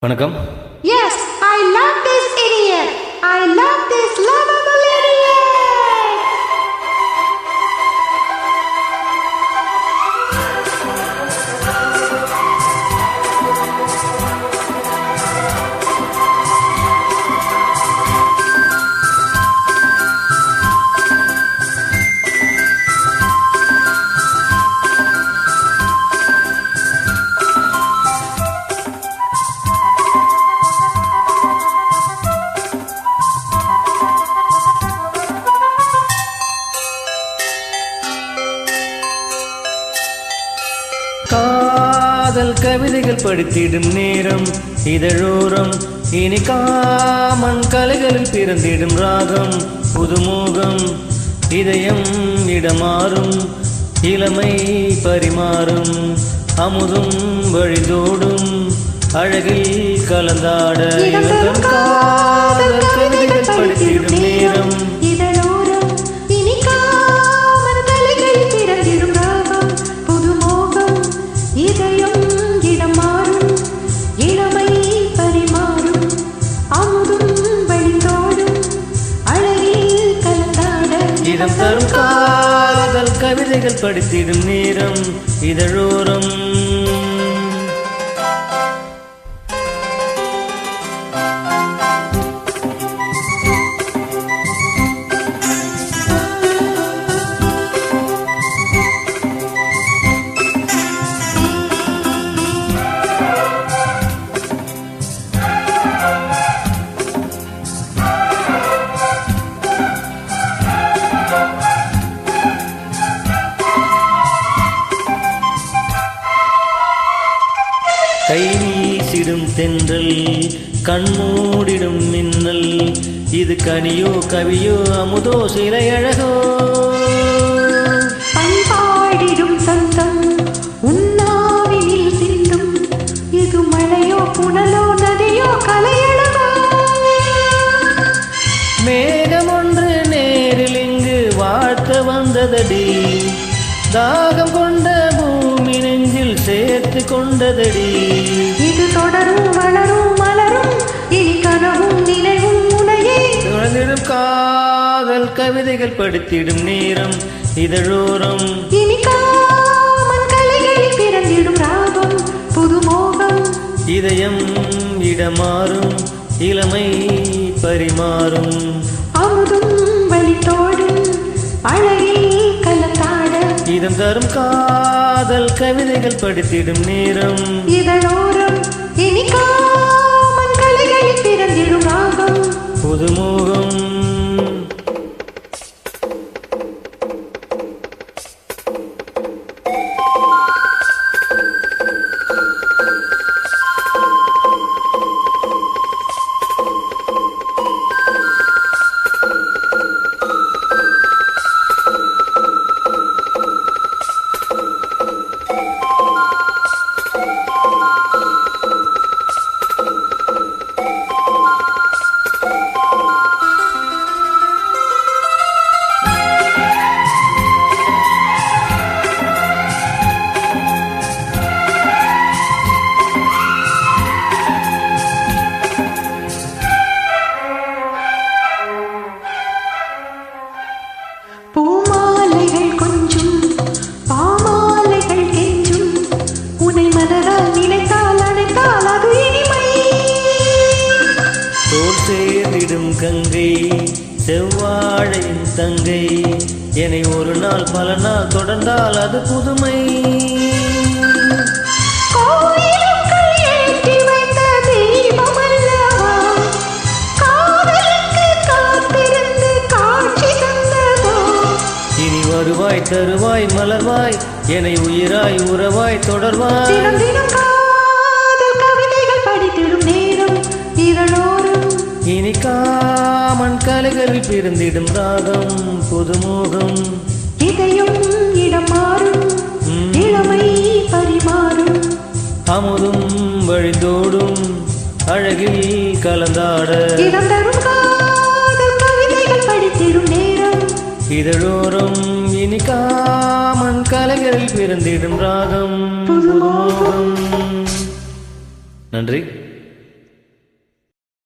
வணக்கம். Yes, I love this idiot. I love this lovable idiot. காதல் கவிதைகள் படித்திடும் நேரம் இதழோரம் இனி காமன் கலைகளில் பிறந்திடும் ராகம் புதுமுகம் இதயம் இடமாறும் இளமை பரிமாறும் அமுதும் வழிதோடும் அழகில் கலந்தாட காதல் கவிதைகள் படித்திடும் நேரம் இதம் தரும் காதல் கவிதைகள் படித்திடும் நேரம் இதழோரம் கை வீசிடும் தென்றல் கண்மூடிடும் மின்னல் இது கனியோ கவியோ அமுதோ சிலை அழகோ பண்பாடிடும் சந்தம் உன்னாவினில் சிந்தும் இது மழையோ புனலோ நதியோ கலையழகோ மேகம் ஒன்று நேரில் இங்கு வாழ்த்த வந்ததடி தாகம் கொண்ட பூமி நெஞ்சில் சேர்த்து கொண்டதடி இது தொடரும் வளரும் மலரும் இனி கனவும் நினைவும் உனையே துறந்திடும் காதல் கவிதைகள் படித்திடும் நேரம் இதழோரம் இனி காமன் கலைகளில் பிறந்திடும் ராகம் புதுமோகம் இதயம் இடமாறும் இளமை பரிமாறும் அமுதும் வழித்தோடும் அழகில் கலந்தாட இதம் தரும் காதல் கவிதைகள் படித்திடும் நேரம் இதழோரம் இனி காமன் கலைகளில் பிறந்திடும் ராகம் புதுமுகம் பூமாலைகள் கொஞ்சும் பாமாலைகள் கெஞ்சும் உனை மனதால் நினைத்தால் அணைத்தால் அது இனிமை தோல் சேர்ந்திடும் கங்கை செவ்வாழையின் தங்கை என்னை ஒரு நாள் பல நாள் தொடர்ந்தால் அது புதுமை கோயிலுக்குள் ஏற்றி வைத்த தீபம் அல்லவா காதலுக்கு காத்திருந்து காட்சி தந்ததோ இனி வருவாய் தருவாய் மலர்வாய் என்னை உயிராய் உறவாய் தொடர்வாய் தினம் தினம் காதல் கவிதைகள் படித்திடும் நேரம் இதழோரம் இனி காமன் கலைகளில் பிறந்திடும் ராகம் புதுமுகம் இதயம் இடம் மாறும் இளமை பரிமாறும் அமுதும் வழிந்தோடும் அழகில் கலந்தாட இதம் தரும் காதல் கவிதைகள் படித்திடும் நேரம் இதழோரம் இனி காமன் கலைகளில் பிறந்திடும் ராகம் புதுமுகம். நன்றி.